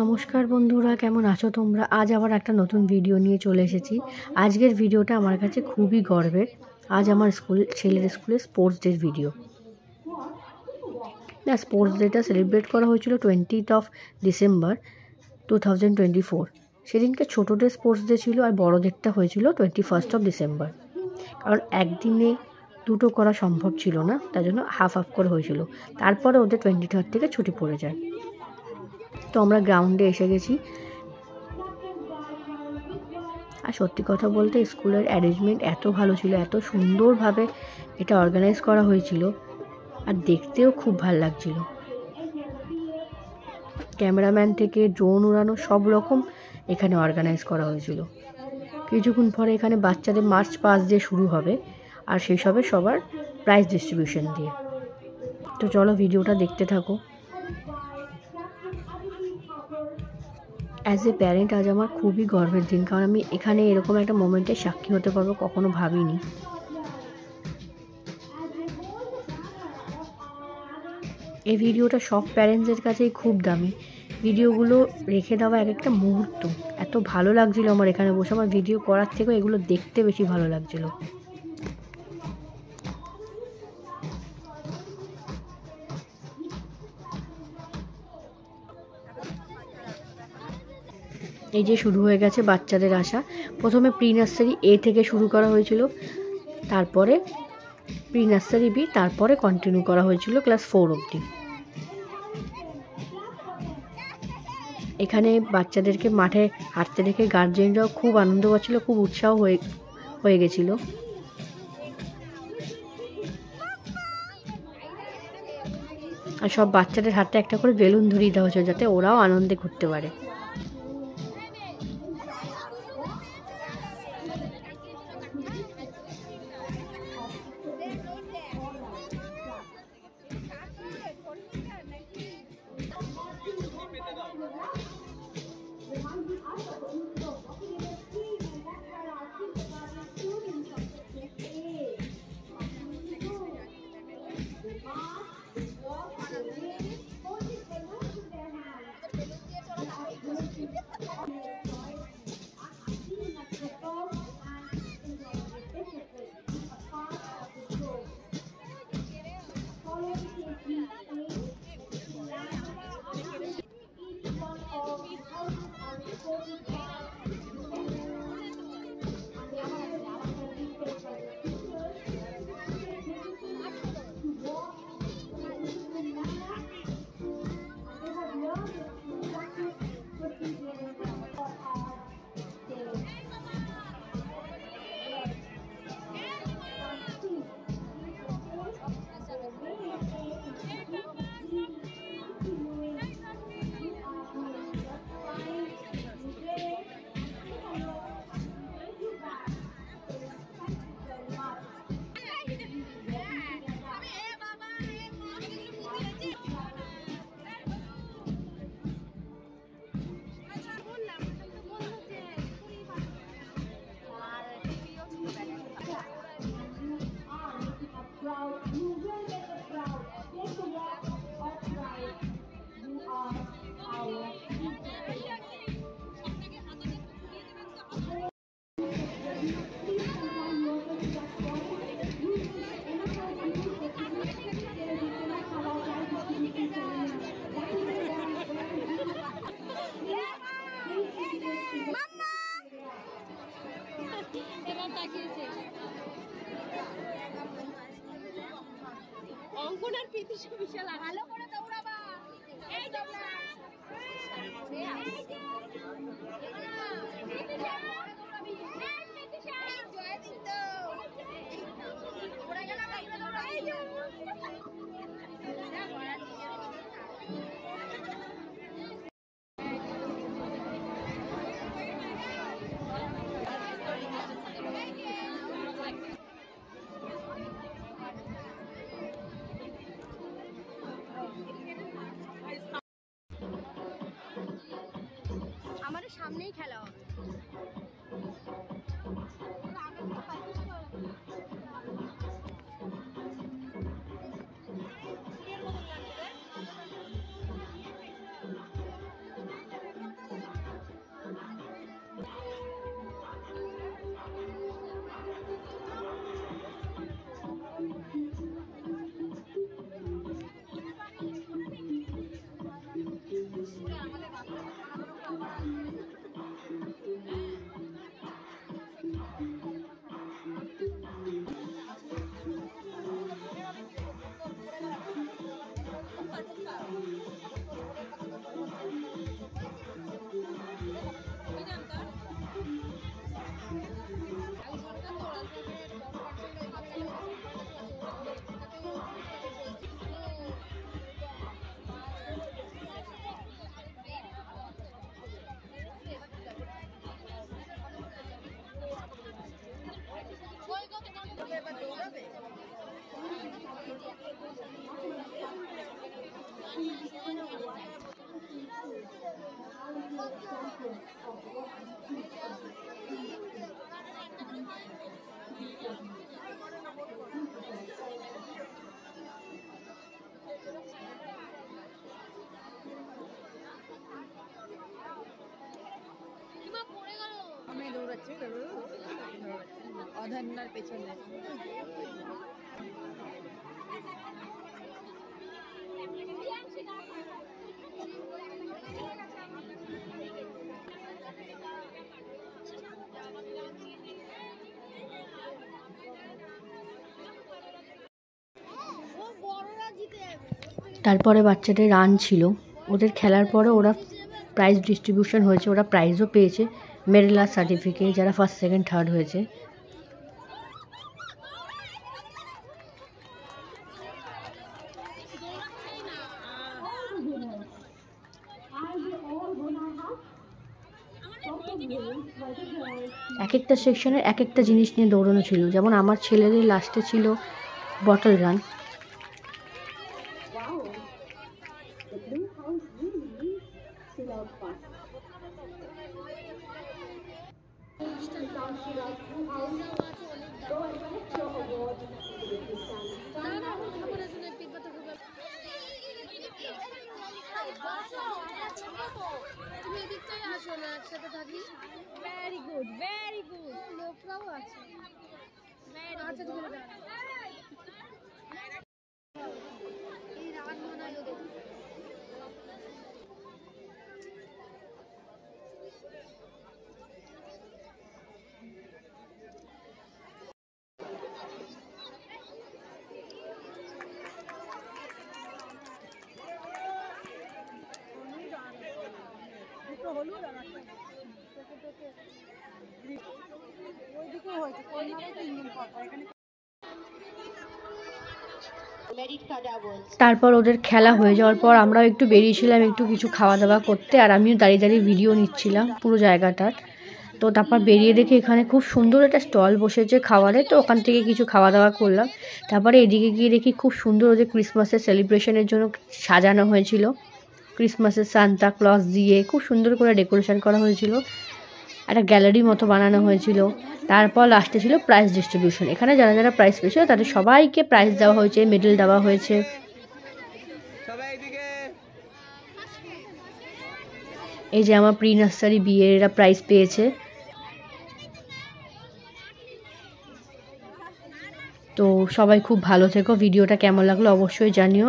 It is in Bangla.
নমস্কার বন্ধুরা, কেমন আছো তোমরা? আজ আবার একটা নতুন ভিডিও নিয়ে চলে এসেছি। আজকের ভিডিওটা আমার কাছে খুবই গর্বের। আজ আমার ছেলের স্কুলে স্পোর্টস ডের ভিডিও। স্পোর্টস ডেটা সেলিব্রেট করা হয়েছিল 20th ডিসেম্বর 2024। সেদিনকে ছোটোদের স্পোর্টস ডে ছিল আর বড়োদেরটা হয়েছিল 21 ডিসেম্বর। কারণ একদিনে দুটো করা সম্ভব ছিল না, তার জন্য হাফ করে হয়েছিল। তারপরে ওদের 23 থেকে ছুটি পড়ে যায়। তো আমরা গ্রাউন্ডে এসে গেছি। আর সত্যি কথা বলতে স্কুলের অ্যারেঞ্জমেন্ট এত ভালো ছিল, এত সুন্দরভাবে এটা অর্গানাইজ করা হয়েছিল, আর দেখতেও খুব ভালো লাগছিল। ক্যামেরাম্যান থেকে ড্রোন উড়ানো সব রকম এখানে অর্গানাইজ করা হয়েছিল। কিছুক্ষণ পরে এখানে বাচ্চাদের মার্চ পাস দিয়ে শুরু হবে, আর সেই সবে সবার প্রাইজ ডিস্ট্রিবিউশন দিয়ে। তো চলো ভিডিওটা দেখতে থাকো। অ্যাজ এ প্যারেন্ট আজ আমার খুবই গর্বের দিন, কারণ আমি এখানে এরকম একটা মোমেন্টের সাক্ষী হতে পারবো কখনো ভাবিনি। এই ভিডিওটা সব প্যারেন্টসদের কাছেই খুব দামি। ভিডিওগুলো রেখে দেওয়া এক একটা মুহূর্ত এত ভালো লাগছিল আমার। এখানে বসে আমার ভিডিও করার থেকেও এগুলো দেখতে বেশি ভালো লাগছিল। এই যে শুরু হয়ে গেছে বাচ্চাদের আসা। প্রথমে প্রি নার্সারি এ থেকে শুরু করা হয়েছিল, তারপরে প্রি নার্সারি বি, তারপরে কন্টিনিউ করা হয়েছিল ক্লাস 4 অবধি। এখানে বাচ্চাদেরকে মাঠে হাঁটতে দেখে গার্জেনরাও খুব আনন্দ পাচ্ছিল, খুব উৎসাহ হয়ে গেছিল। আর সব বাচ্চাদের হাতে একটা করে বেলুন ধরিয়ে দেওয়া হয়েছে, যাতে ওরাও আনন্দে ঘুরতে পারে। অঙ্কনার প্রীতি বিশাল ভালো করে দৌড়াবা। এই দৌড়া আমাদের সামনেই খেলা হবে। আমি দৌড়াচ্ছি অধন্যার পেছনে। তারপরে বাচ্চাদের রান ছিল, ওদের খেলার পরে ওরা প্রাইজ ডিস্ট্রিবিউশন হয়েছে, ওরা প্রাইজও পেয়েছে, মেডেল আর সার্টিফিকেট যারা ফার্স্ট সেকেন্ড থার্ড হয়েছে। এক একটা সেকশনের এক একটা জিনিস নিয়ে দৌড়ানো ছিল, যেমন আমার ছেলেদের লাস্টে ছিল bottle run. Very good, very good. লোকরাও আছে। আচ্ছা ঠিক আছে। এই রাত মানায় ওদের। হলুদ আর ওইদিকে হয়েছে ইঞ্জিন পাতা এখানে। তারপর ওদের খেলা হয়ে যাওয়ার পর আমরাও একটু বেরিয়েছিলাম একটু কিছু খাওয়া দাওয়া করতে, আর আমিও দাঁড়িয়ে দাঁড়িয়ে ভিডিও নিচ্ছিলাম পুরো জায়গাটার। তো তারপর বেরিয়ে দেখি এখানে খুব সুন্দর একটা স্টল বসেছে খাবারের, তো ওখান থেকে কিছু খাওয়া দাওয়া করলাম। তারপরে এদিকে গিয়ে দেখি খুব সুন্দর ওদের ক্রিসমাসের সেলিব্রেশনের জন্য সাজানো হয়েছিল, ক্রিসমাসের সান্তা ক্লজ দিয়ে খুব সুন্দর করে ডেকোরেশন করা হয়েছিল, একটা গ্যালারি মতো বানানো হয়েছিল। তারপর লাস্টে ছিল প্রাইজ ডিস্ট্রিবিউশন, এখানে যারা যারা প্রাইজ পেয়েছিল তাদের সবাইকে প্রাইজ দেওয়া হয়েছে, মেডেল দেওয়া হয়েছে। এই যে আমার প্রি নার্সারি বিয়ের এরা প্রাইজ পেয়েছে। তো সবাই খুব ভালো থেকো, ভিডিওটা কেমন লাগলো অবশ্যই জানিও।